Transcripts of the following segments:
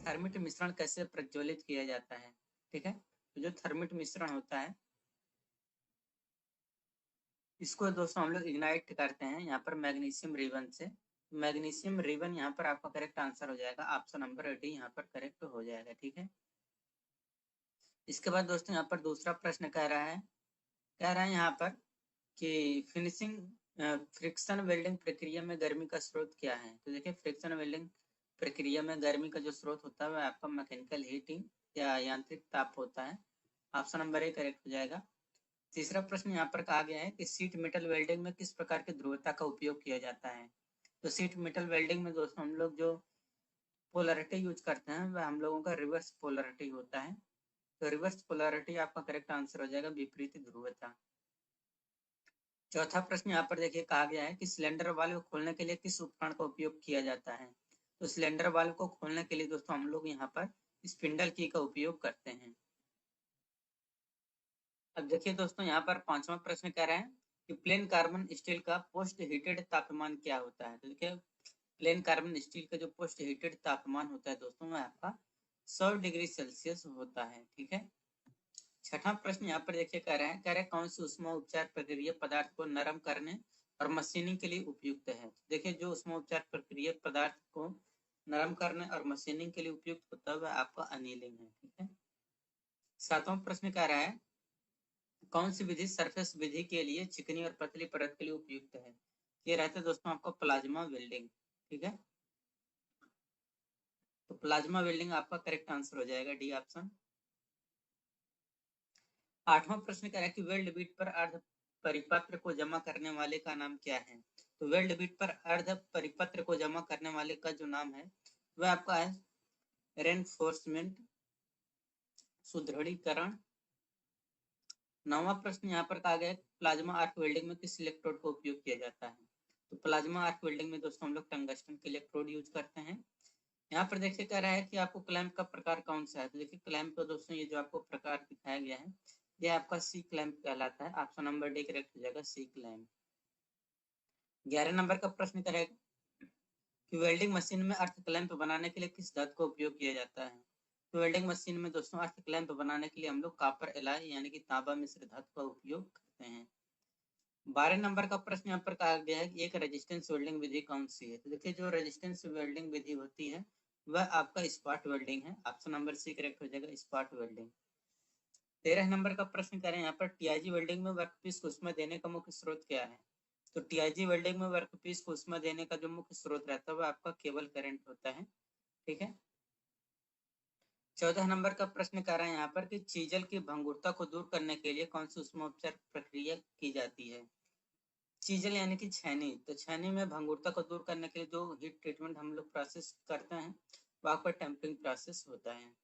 Thermite मिश्रण कैसे प्रज्वलित किया जाता है। ठीक है, तो जो थर्मिट मिश्रण होता है इसको दोस्तों हम लोग इग्नाइट करते हैं यहाँ पर मैग्नीशियम रिबन से। मैग्नीशियम रिबन यहाँ पर आपका करेक्ट आंसर हो जाएगा, ऑप्शन नंबर डी यहाँ पर करेक्ट हो जाएगा। ठीक है, इसके बाद दोस्तों यहाँ पर दूसरा प्रश्न कह रहा है यहाँ पर कि फिनिशिंग फ्रिक्शन वेल्डिंग प्रक्रिया में गर्मी का स्रोत क्या है। तो देखिए, फ्रिक्शन वेल्डिंग प्रक्रिया में गर्मी का जो स्रोत होता है वह आपका मैकेनिकल हीटिंग या यांत्रिक ताप होता है। ऑप्शन नंबर ए करेक्ट हो जाएगा। तीसरा प्रश्न यहाँ पर कहा गया है कि सीट मेटल वेल्डिंग में किस प्रकार की ध्रुवता का उपयोग किया जाता है। तो सीट मेटल वेल्डिंग में दोस्तों हम लोग जो पोलरिटी यूज करते हैं वह हम लोगों का रिवर्स पोलरिटी होता है। तो रिवर्स पोलरिटी आपका करेक्ट आंसर हो जाएगा, विपरीत ध्रुवता। चौथा प्रश्न यहाँ पर देखिए कहा गया है कि सिलेंडर वाल्व खोलने के लिए किस उपकरण का उपयोग किया जाता है। तो सिलेंडर वाल्व को खोलने के लिए दोस्तों हम लोग यहाँ पर स्पिंडल की का उपयोग करते हैं। अब देखिए दोस्तों यहाँ पर पांचवा प्रश्न कह रहे हैं कि प्लेन कार्बन स्टील का पोस्ट हीटेड तापमान क्या होता है। तो देखिए, प्लेन कार्बन स्टील का जो पोस्ट हीटेड तापमान होता है दोस्तों वह आपका 100 डिग्री सेल्सियस होता है। ठीक है, छठा प्रश्न यहाँ पर देखिए कह रहे हैं कौन सी ऊष्मा उपचार प्रक्रिया पदार्थ को नरम करने और मशीनिंग के लिए उपयुक्त है। देखिए, जो ऊष्मा उपचार प्रक्रिया पदार्थ को नरम करने और मशीनिंग के लिए उपयुक्त होता है वह आपका अनिलिंग है। ठीक है, सातवां प्रश्न कह रहा है कौन सी विधि सरफेस विधि के लिए चिकनी और पतली परत के लिए उपयुक्त है। ये रहता है दोस्तों आपका प्लाज्मा वेल्डिंग। ठीक है, तो प्लाज्मा वेल्डिंग आपका करेक्ट आंसर हो जाएगा, डी ऑप्शन। आठवां प्रश्न कह रहा है कि वेल्ड बीट पर अर्ध परिपत्र को जमा करने वाले का नाम क्या है। तो वेल्ड बीट पर अर्ध परिपत्र को जमा करने वाले का जो नाम है वह आपका है रेनफोर्समेंट, सुदृढ़ीकरण। नौवां प्रश्न यहाँ पर कहा गया प्लाज्मा आर्क वेल्डिंग में किस इलेक्ट्रोड का उपयोग किया जाता है। तो प्लाज्मा आर्क वेल्डिंग में दोस्तों हम लोग टंगस्टन के इलेक्ट्रोड यूज करते हैं। यहाँ पर देखिए कह रहा है कि आपको क्लैंप का प्रकार कौन सा है। तो देखिए, क्लैंप का दोस्तों ये जो आपको प्रकार दिखाया गया है ये आपका सी क्लैंप कहलाता है। ऑप्शन नंबर डी करेक्ट हो जाएगा, सी क्लैंप। 11 नंबर का प्रश्न करेगा कि वेल्डिंग मशीन में अर्थ क्लैंप बनाने के लिए किस धातु का उपयोग किया जाता है। तो वेल्डिंग मशीन में दोस्तों अर्थ क्लैंप बनाने के लिए हम लोग कॉपर एलॉय यानी कि तांबा मिश्र धातु का उपयोग करते हैं। 12 नंबर का प्रश्न यहाँ पर कहा गया है कि एक रेजिस्टेंस वेल्डिंग विधि कौन सी है। तो देखिए, जो रेजिस्टेंस वेल्डिंग विधि होती है वह आपका स्पॉट वेल्डिंग है। ऑप्शन नंबर सी करेक्ट हो जाएगा, स्पॉट वेल्डिंग। 13 नंबर का प्रश्न करें यहाँ पर टीआईजी वेल्डिंग में वर्कपीस को उष्मा देने का मुख्य स्रोत क्या है। तो टीआईजी वेल्डिंग में वर्कपीस को उष्मा देने का जो मुख्य स्रोत रहता है वह आपका केबल करंट होता है। ठीक है, 14 नंबर का प्रश्न कर रहे हैं यहाँ पर कि चीजल की भंगुरता को दूर करने के लिए कौन सी उष्मोपचार प्रक्रिया की जाती है। चीजल यानी कि छैनी, तो छैनी में भंगुरता को दूर करने के लिए जो हीट ट्रीटमेंट हम लोग प्रोसेस करते हैं वहां पर टेम्परिंग प्रोसेस होता है।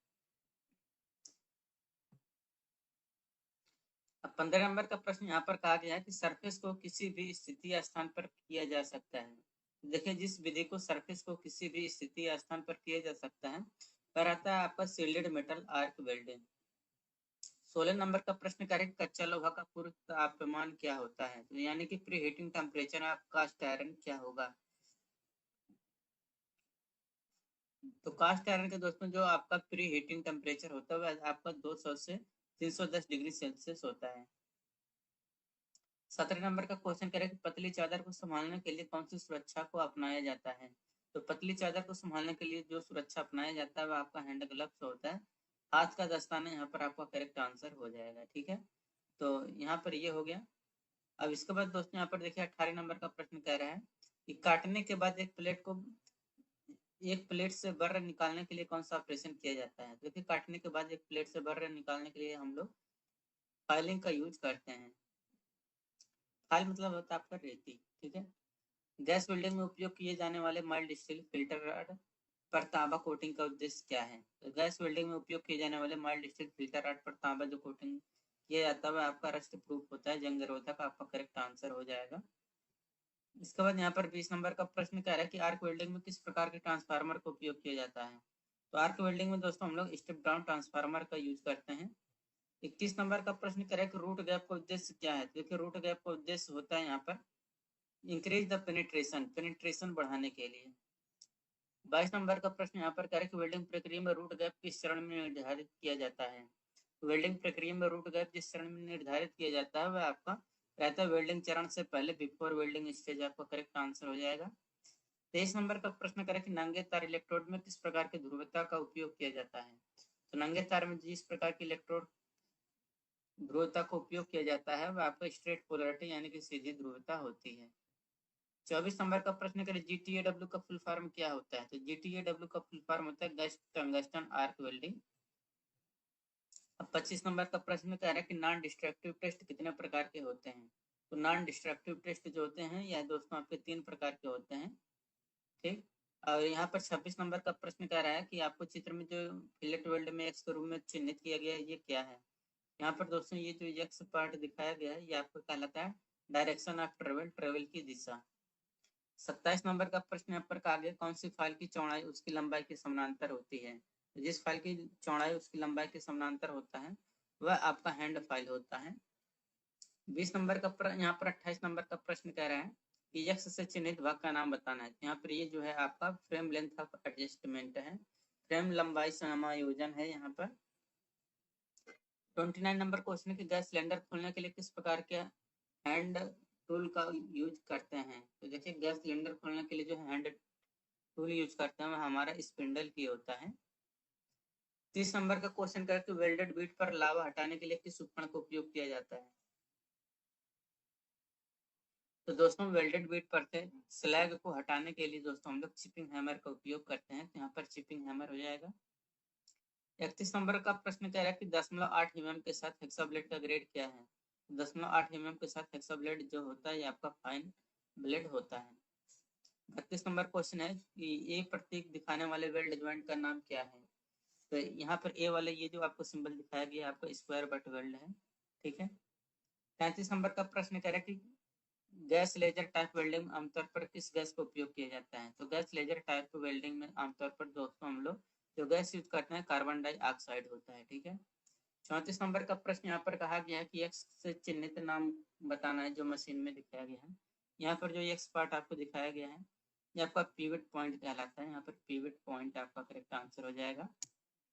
अब 15 नंबर का प्रश्न यहाँ पर कहा गया है कि सरफेस को किसी भी स्थिति या स्थान पर किया जा सकता है। देखिए, जिस विधि को सरफेस को किसी भी स्थिति या स्थान पर किया जा सकता है वह रहता है आपका shielded metal arc welding. 16 number का प्रश्न करें कच्चा लोहा का पूर्व तापमान क्या होता है। तो यानी कि preheating temperature of cast iron क्या होगा। तो कास्ट आयरन के दोस्तों जो आपका प्री हीटिंग टेम्परेचर होता है वह आपका 200 से 310 डिग्री सेल्सियस होता है। 17 नंबर का क्वेश्चन करें कि पतली चादर को संभालने के लिए कौन सी सुरक्षा को अपनाया जाता है। तो पतली चादर को संभालने के लिए जो सुरक्षा अपनाया जाता है वह आपका हैंड ग्लव्स होता है। हाथ का दस्ताना यहाँ पर आपका करेक्ट आंसर हो जाएगा। ठीक है, तो यहाँ पर ये हो गया। अब इसके बाद दोस्तों यहाँ पर देखिए 18 नंबर का प्रश्न कह रहा है कि काटने के बाद एक प्लेट से बर्र निकालने के लिए कौन सा ऑपरेशन किया जाता है। देखिए, काटने के बाद एक प्लेट से बर्र निकालने के लिए हम लोग फाइलिंग का यूज करते हैं। फाइल मतलब होता है आपका रेती। ठीक है, गैस वेल्डिंग में उपयोग किए जाने वाले माइल्ड स्टील फिल्टर रॉड पर तांबा कोटिंग का उद्देश्य क्या है। तो गैस वेल्डिंग में उपयोग किए जाने वाले माइल्ड स्टील फिल्टर रॉड पर तांबा जो कोटिंग किया जाता है वह आपका रस्ट प्रूफ होता है, जंग रोधक। आपका करेक्ट आंसर हो जाएगा। इसके बाद यहाँ पर 20 नंबर का प्रश्न कह रहा है कि आर्क वेल्डिंग में किस प्रकार के ट्रांसफार्मर का उपयोग किया जाता है। तो आर्क वेल्डिंग में दोस्तों हम लोग स्टेप डाउन ट्रांसफार्मर का यूज करते हैं। 21 नंबर का प्रश्न कह रहा है कि रूट गैप का उद्देश्य क्या है। तो देखिए, रूट गैप का उद्देश्य होता है यहाँ पर इंक्रीज द पेनिट्रेशन, पेनिट्रेशन बढ़ाने के लिए। 22 नंबर का प्रश्न यहाँ पर कह रहा है कि वेल्डिंग प्रक्रिया में रूट गैप किस चरण में निर्धारित किया जाता है। वेल्डिंग प्रक्रिया में रूट गैप जिस चरण में निर्धारित किया जाता है वह आपका रहता है वेल्डिंग चरण से पहले, बिफोर वेल्डिंग स्टेज आपका करेक्ट आंसर हो जाएगा। 23 नंबर का प्रश्न करें कि नंगे तार इलेक्ट्रोड में किस प्रकार की ध्रुवता का उपयोग किया जाता है। तो नंगे तार में जिस प्रकार की इलेक्ट्रोड ध्रुवता का उपयोग किया जाता है वह आपका स्ट्रेट पोलैरिटी यानी कि सीधी ध्रुवता होती है। 24 नंबर का प्रश्न करें GTAW का फुल फॉर्म क्या होता है। तो GTAW का फुल फॉर्म होता है गैस टंगस्टन आर्क वेल्डिंग। अब 25 नंबर का प्रश्न कह रहा है कि नॉन डिस्ट्रक्टिव टेस्ट कितने प्रकार के होते हैं। तो नॉन डिस्ट्रक्टिव टेस्ट जो होते हैं यह दोस्तों आपके 3 प्रकार के होते हैं, ठीक। और यहाँ पर 26 नंबर का प्रश्न कह रहा है कि आपको चित्र में जो फिलेट वेल्ड में एक्स के रूप में चिन्हित किया गया है ये क्या है। यहाँ पर दोस्तों ये जो एक्स पार्ट दिखाया गया है ये आपको कहलाता है डायरेक्शन ऑफ ट्रेवल, ट्रेवल की दिशा। 27 नंबर का प्रश्न यहाँ पर कहा गया कौन सी फाइल की चौड़ाई उसकी लंबाई के समानांतर होती है। तो जिस फाइल की चौड़ाई उसकी लंबाई के समानांतर होता है वह आपका हैंड फाइल होता है। 20 नंबर का यहाँ पर 28 नंबर का प्रश्न कह रहा है कि एक्स से चिन्हित भाग का नाम बताना है। यहाँ पर ये जो है आपका फ्रेम लेंथ ऑफ एडजस्टमेंट है, फ्रेम लंबाई समायोजन है। यहाँ पर 29 नंबर क्वेश्चन की गैस सिलेंडर खोलने के लिए किस प्रकार के हैंड टूल का यूज करते हैं। तो देखिए गैस सिलेंडर खोलने के लिए जो हैंड टूल यूज करते हैं वो हमारा स्पिंडल की होता है। 30 नंबर का क्वेश्चन करके वेल्डेड बीट पर लावा हटाने के लिए किस उपकरण का उपयोग किया जाता है। तो दोस्तों वेल्डेड बीट पर से स्लैग को हटाने के लिए दोस्तों हम लोग चिपिंग हैमर का उपयोग करते हैं। तो यहाँ पर चिपिंग हैमर हो जाएगा। 31 नंबर का प्रश्न कह रहा है कि 0.8 mm के साथ हेक्साब्लेड का ग्रेड क्या है। 0.8 mm के साथ हेक्साब्लेड जो होता है ये आपका फाइन ब्लेड होता है। 32 नंबर क्वेश्चन है कि ए प्रतीक दिखाने वाले वेल्ड ज्वाइंट का नाम क्या है। तो यहाँ पर ए वाले ये जो आपको सिंबल दिखाया गया आपका स्क्वायर बट वेल्ड है, ठीक है। 33 नंबर का प्रश्न कह रहा है कि गैस लेजर टाइप वेल्डिंग में आमतौर पर किस गैस का उपयोग किया जाता है। तो गैस लेजर टाइप वेल्डिंग में आमतौर पर दोस्तों हम लोग जो गैस यूज करते हैं कार्बन डाइऑक्साइड होता है, ठीक है। 34 नंबर का प्रश्न यहाँ पर कहा गया है कि एक्स से चिन्हित नाम बताना है जो मशीन में दिखाया गया है। यहाँ पर जो एक्स पार्ट आपको दिखाया गया है ये आपका पिवट पॉइंट कहलाता है। यहाँ पर पिवट पॉइंट आपका करेक्ट आंसर हो जाएगा।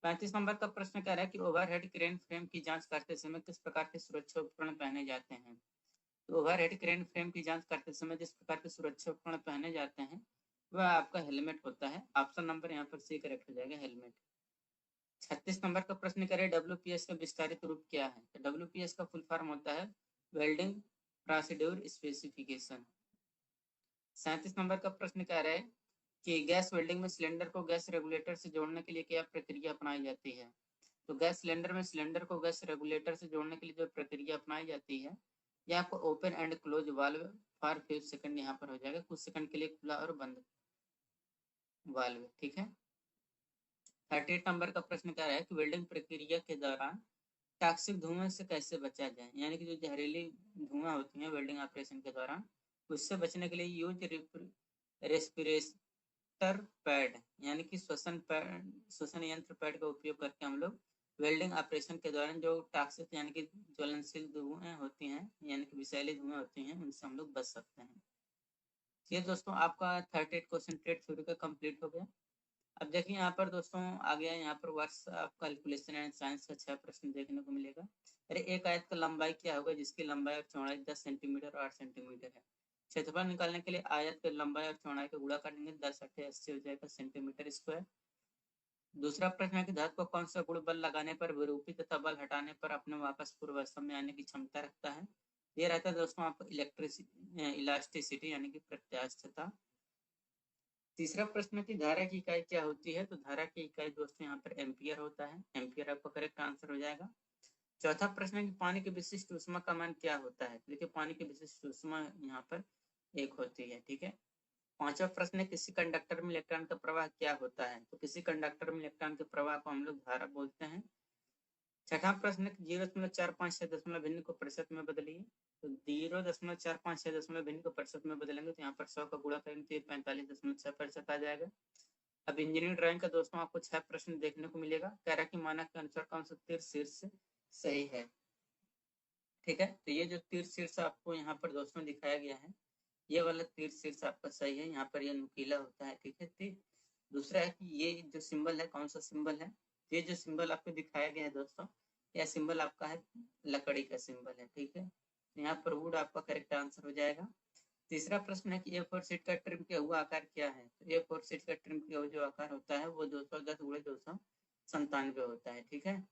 35 नंबर का प्रश्न कह रहा है कि ओवरहेड क्रेन फ्रेम की जांच करते समय किस प्रकार के सुरक्षा उपकरण पहने जाते हैं। तो ओवरहेड क्रेन फ्रेम की जांच करते समय जिस प्रकार के सुरक्षा उपकरण पहने जाते हैं वह आपका हेलमेट होता है। ऑप्शन नंबर यहाँ पर सी करेक्ट हो जाएगा, हेलमेट। 36 नंबर का प्रश्न करें WPS का विस्तारित रूप क्या है। तो WPS का फुल फॉर्म होता है वेल्डिंग प्रोसीड्यूर स्पेसिफिकेशन। 37 नंबर का प्रश्न कह रहा है कि गैस वेल्डिंग में सिलेंडर को गैस रेगुलेटर से जोड़ने के लिए क्या प्रक्रिया अपनाई जाती है। तो गैस सिलेंडर में सिलेंडर को गैस रेगुलेटर से जोड़ने के लिए जो प्रक्रिया अपनाई जाती है यह आपको open and close valve for 5 second यहाँ पर हो जाएगा, कुछ सेकंड के लिए खुला और बंद वाल्व, ठीक है। 38 नंबर का प्रश्न कह रहा है कि वेल्डिंग प्रक्रिया के दौरान टॉक्सिक धुएं से कैसे बचा जाए। यानी कि जो जहरीली धुआं होती है वेल्डिंग ऑपरेशन के दौरान उससे बचने के लिए यूज रेस्पिरेटर पैड यानी कि श्वसन यंत्र पैड का उपयोग करके हम लोग वेल्डिंग ऑपरेशन के दौरान जो टॉक्सिक यानी कि ज्वलनशील धुएं होती हैं यानी कि विषैली धुएं होती हैं उनसे हम लोग बच सकते हैं। ये दोस्तों आपका 38 क्वेश्चन ट्रेड थ्योरी का कंप्लीट हो गया। अब देखिए यहाँ पर दोस्तों आ गया यहाँ पर वर्ष ऑफ कैलकुलेशन एंड साइंस का 6 प्रश्न देखने को मिलेगा। अरे एक आयत का लंबाई क्या होगा जिसकी लंबाई और चौड़ाई 10 सेंटीमीटर और 8 सेंटीमीटर है। क्षेत्रफल निकालने के लिए आयत के लंबाई और चौड़ाई को गुणा करेंगे 10 8 80 हो जाएगा सेंटीमीटर स्क्वायर। दूसरा प्रश्न है कि धातु को कौन सा गुण बल लगाने पर विरूपित तथा बल हटाने पर अपने वापस पूर्व अवस्था में आने की क्षमता रखता है। ये रहता है दोस्तों आपको इलास्टिसिटी यानी कि प्रत्यास्थता। तीसरा प्रश्न की धारा की इकाई क्या होती है। तो धारा की इकाई दोस्तों यहाँ पर एम्पियर होता है, एम्पियर आपका करेक्ट आंसर हो जाएगा। चौथा प्रश्न है कि पानी की विशिष्ट ऊष्मा का मान क्या होता है। देखिए पानी की विशिष्ट ऊष्मा यहाँ पर 1 होती है, ठीक है। पांचवा प्रश्न है किसी कंडक्टर में इलेक्ट्रॉन का प्रवाह क्या होता है। तो किसी कंडक्टर में इलेक्ट्रॉन के प्रवाह को हम लोग धारा बोलते हैं। छठा प्रश्न है 0.456 दशमलव भिन्न को प्रतिशत में बदलिए। तो 0.456 दशमलव भिन्न को प्रतिशत में बदलेंगे तो यहाँ पर 100 का गुणा करेंगे तो 45.6% आ जाएगा। अब इंजीनियरिंग ड्राइंग का दोस्तों आपको 6 प्रश्न देखने को मिलेगा। कह रहा है कि मानक के अनुसार कौन सा तीर शीर्ष सही है, ठीक है। तो ये जो तीर शीर्ष आपको यहाँ पर दोस्तों दिखाया गया है ये वाला तीर शीर्ष आपका सही है। यहाँ पर ये नुकीला होता है, ठीक है तीर। दूसरा है कि ये जो सिंबल है कौन सा सिंबल है। ये जो सिंबल आपको दिखाया गया है दोस्तों, यह सिंबल आपका है लकड़ी का सिंबल है, ठीक है। यहाँ पर वुड आपका करेक्ट आंसर हो जाएगा। तीसरा प्रश्न है कि A4 शीट का ट्रिम किया हुआ आकार क्या है। तो A4 शीट का ट्रिम किया हुआ जो आकार होता है वो 210 × 297 होता है, ठीक है।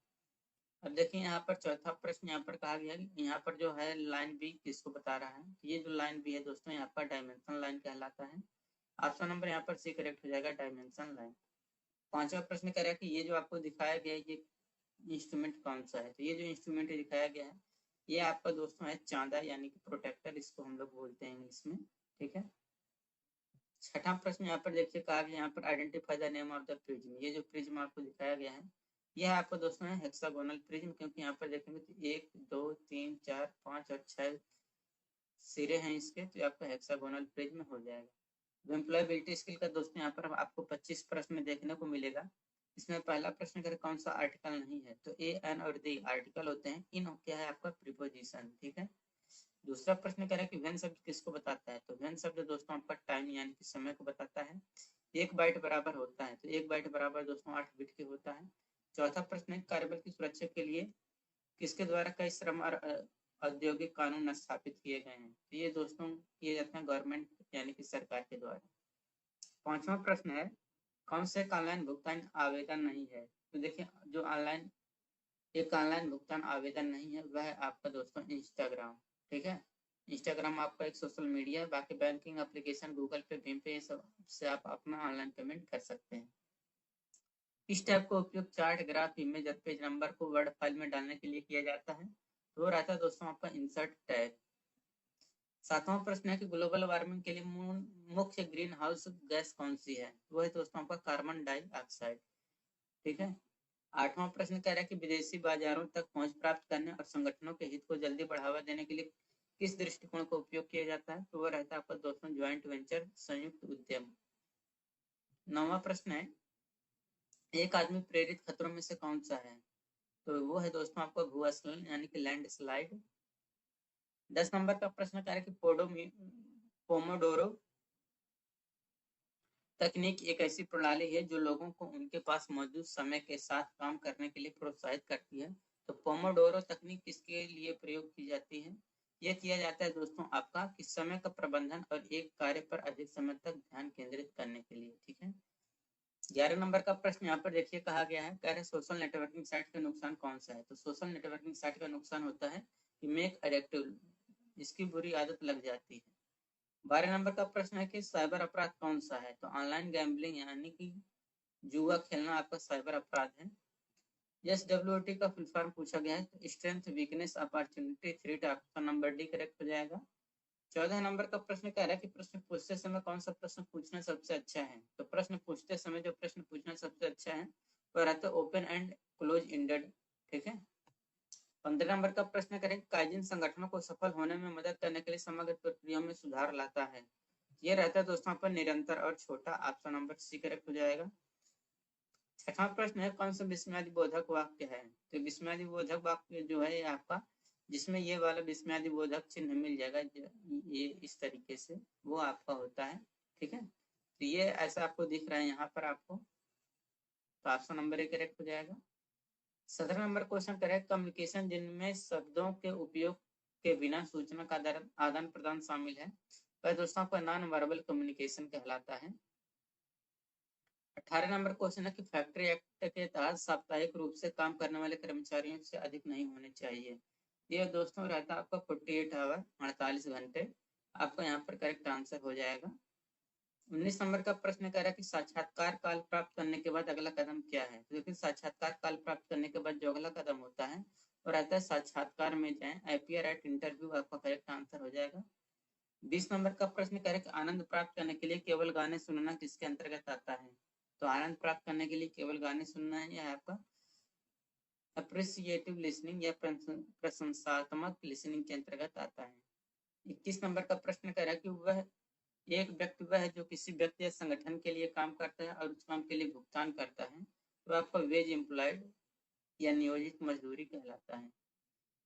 अब देखिए यहाँ पर चौथा प्रश्न यहाँ पर कहा गया कि यहाँ पर जो है लाइन बी किसको बता रहा है। ये जो लाइन बी है दोस्तों यहाँ पर डायमेंशन लाइन कहलाता है। ऑप्शन नंबर यहाँ पर सी करेक्ट हो जाएगा, डायमेंशन लाइन। पांचवा प्रश्न कह रहा है कि ये जो आपको दिखाया गया है ये इंस्ट्रूमेंट कौन सा है। तो ये जो इंस्ट्रूमेंट दिखाया गया है ये आपका दोस्तों है चांदा यानी कि प्रोटेक्टर, इसको हम लोग बोलते हैं इंग्लिश में, ठीक है। छठा प्रश्न यहाँ पर देखिए कहा गया यहाँ पर identify the name of the prism. ये जो प्रिज्म आपको दिखाया गया है यह आपको दोस्तों है हेक्सागोनल प्रिज्म, क्योंकि यहाँ पर देखेंगे तो 1 2 3 4 5 और 6 सिरे हैं इसके, तो आपका हेक्सागोनल प्रिज्म हो जाएगा। एम्प्लॉयबिलिटी स्किल का दोस्तों यहाँ पर आपको 25 प्रश्न देखने को मिलेगा। इसमें पहला प्रश्न करें कौन सा आर्टिकल नहीं है। तो ए एन और दी आर्टिकल होते हैं, इन क्या है आपका प्रीपोजिशन, ठीक है। दूसरा प्रश्न कह रहा है कि वेन शब्द किसको बताता है। तो वेन शब्द दोस्तों आपका टाइम यानी कि समय को बताता है। 1 बाइट बराबर होता है, तो 1 बाइट बराबर दोस्तों 8 बिट के होता है। चौथा प्रश्न है कार्यबल की सुरक्षा के लिए किसके द्वारा कई श्रम और औद्योगिक कानून स्थापित किए गए हैं। तो ये दोस्तों किए जाते हैं गवर्नमेंट यानी कि सरकार के द्वारा। पांचवा प्रश्न है कौन से ऑनलाइन भुगतान आवेदन नहीं है। तो देखिए जो ऑनलाइन भुगतान आवेदन नहीं है वह है आपका दोस्तों इंस्टाग्राम, ठीक है। इंस्टाग्राम आपका एक सोशल मीडिया है, बाकी बैंकिंग एप्लीकेशन गूगल पे भीम पे ये सब से आप अपना ऑनलाइन पेमेंट कर सकते हैं। इस टाइप का उपयोग चार्ट ग्राफ इमेज और पेज नंबर को वर्ड फाइल में डालने के लिए किया जाता है। तो वो रहता है दोस्तों आपका इंसर्ट टैग। सातवां प्रश्न है कि ग्लोबल वार्मिंग के लिए मुख्य ग्रीन हाउस गैस कौन सी है। वो है दोस्तों आपका कार्बन डाइऑक्साइड, ठीक है। आठवां प्रश्न कह रहा है कि विदेशी बाजारों तक पहुंच प्राप्त करने और संगठनों के हित को जल्दी बढ़ावा देने के लिए किस दृष्टिकोण का उपयोग किया जाता है। तो वह रहता है आपका दोस्तों ज्वाइंट वेंचर, संयुक्त उद्यम। नौवां प्रश्न है एक आदमी प्रेरित खतरों में से कौन सा है। तो वो है दोस्तों आपका भूस्खलन यानी कि लैंड स्लाइड। 10 नंबर का प्रश्न कह रहा है कि पोमोडोरो तकनीक एक ऐसी प्रणाली है जो लोगों को उनके पास मौजूद समय के साथ काम करने के लिए प्रोत्साहित करती है। तो पोमोडोरो तकनीक किसके लिए प्रयोग की जाती है। यह किया जाता है दोस्तों आपका कि समय का प्रबंधन और एक कार्य पर अधिक समय तक ध्यान केंद्रित करने के लिए, ठीक है। 11 नंबर का प्रश्न यहाँ पर देखिए कहा गया है, कह रहे सोशल नेटवर्किंग साइट का नुकसान कौन सा है। तो सोशल नेटवर्किंग साइट का नुकसान होता है कि मेक एडिक्टिव, इसकी बुरी आदत लग जाती है। 12 नंबर का प्रश्न है कि साइबर अपराध कौन सा है। तो ऑनलाइन गैम्बलिंग यानी कि जुआ खेलना आपका साइबर अपराध है। SWOT का फुल फॉर्म पूछा गया है, तो स्ट्रेंथ वीकनेस अपॉर्चुनिटी थ्रेट, आपका नंबर डी करेक्ट हो जाएगा। 14 नंबर का प्रश्न कह रहा है कि प्रश्न पूछते समय कौन सा प्रश्न पूछना सबसे अच्छा है। तो प्रश्न पूछते समय जो प्रश्न पूछना सबसे अच्छा है वह रहता है ओपन एंड क्लोज एंडेड, ठीक है। 15 नंबर का प्रश्न करें काइजिन संगठनों को सफल होने में मदद करने के लिए समग्र प्रक्रिया में सुधार लाता है। ये रहता है दोस्तों पर निरंतर और छोटा, ऑप्शन नंबर सी करेक्ट हो जाएगा। छठा प्रश्न है कौन सा विस्मयादि बोधक वाक्य है। तो विस्मयादि बोधक वाक्य जो है आपका जिसमें ये वाला विस्मयादि बोधक चिन्ह मिल जाएगा, ये इस तरीके से वो आपका होता है, ठीक है। तो ये ऐसा आपको दिख रहा है यहाँ पर आपको, तो ऑप्शन नंबर ए करेक्ट हो जाएगा। 17 नंबर क्वेश्चन करेक्ट कम्युनिकेशन जिनमें शब्दों के उपयोग के बिना सूचना का आदान प्रदान शामिल है वह दोस्तों आपका नॉन वर्बल कम्युनिकेशन कहलाता है। 18 नंबर क्वेश्चन है कि फैक्ट्री एक्ट के तहत साप्ताहिक रूप से काम करने वाले कर्मचारियों से अधिक नहीं होने चाहिए। ये दोस्तों रहता है आपका 48 आवर, 48 घंटे, आपका यहाँ पर करेक्ट आंसर हो जाएगा। 19 नंबर का प्रश्न कह रहा है कि साक्षात्कार काल प्राप्त करने के बाद अगला कदम क्या है। तो देखिए साक्षात्कार काल प्राप्त करने के बाद जो अगला कदम होता है वो रहता है साक्षात्कार में जाए, अपीयर एट इंटरव्यू, आपका करेक्ट आंसर हो जाएगा। 20 नंबर का प्रश्न कह रहा है कि आनंद प्राप्त करने के लिए केवल गाने सुनना किसके अंतर्गत आता है। तो आनंद प्राप्त करने के लिए केवल गाने सुनना है, यह आपका अप्रिसिएटिव लिसनिंग या प्रशंसात्मक लिसनिंग के अंतर्गत आता है। 21 नंबर का प्रश्न कह रहा है कि वह एक व्यक्ति वह है जो किसी व्यक्ति या संगठन के लिए काम करता है और उस काम के लिए भुगतान करता है, तो आपका वेज एम्प्लॉयड या नियोजित मजदूरी कहलाता है।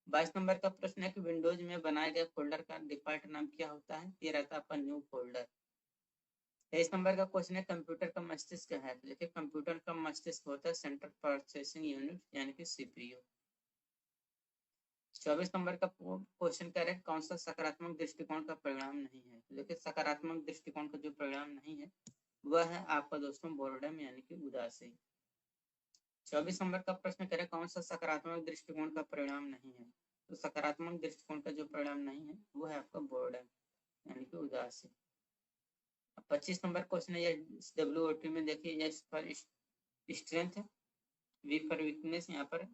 22 नंबर का प्रश्न है कि विंडोज में बनाए गए फोल्डर का डिफॉल्ट नाम क्या होता है। ये रहता है आपका न्यू फोल्डर। 23 नंबर का क्वेश्चन है कंप्यूटर का मस्तिष्क क्या है। तो देखिए कंप्यूटर का मस्तिष्क होता है सेंट्रल प्रोसेसिंग यूनिट यानी कि सीपीयू। 24 नंबर का क्वेश्चन कह रहे हैं कौन सा सकारात्मक दृष्टिकोण का परिणाम नहीं है। तो देखिए सकारात्मक दृष्टिकोण का जो परिणाम नहीं है वह है आपका दोस्तों बोर्डम यानी कि उदासी। 24 नंबर का प्रश्न कह रहे हैं कौन सा सकारात्मक दृष्टिकोण का परिणाम नहीं है। तो सकारात्मक दृष्टिकोण का जो परिणाम नहीं है वो है आपका बोर्डम यानी कि उदासी। 25 नंबर क्वेश्चन है WOT में देखिए S for strength, V for weakness, यहाँ पर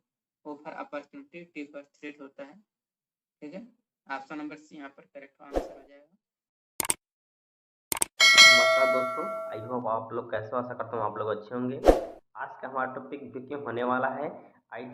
O for opportunity, T for threat होता है। ठीक है, ऑप्शन नंबर सी यहाँ पर करेक्ट आंसर हो जाएगा। नमस्कार दोस्तों, आई होप आप लोग कैसे हो, आशा करता हूँ आप लोग अच्छे होंगे। आज का हमारा टॉपिक जो कि होने वाला है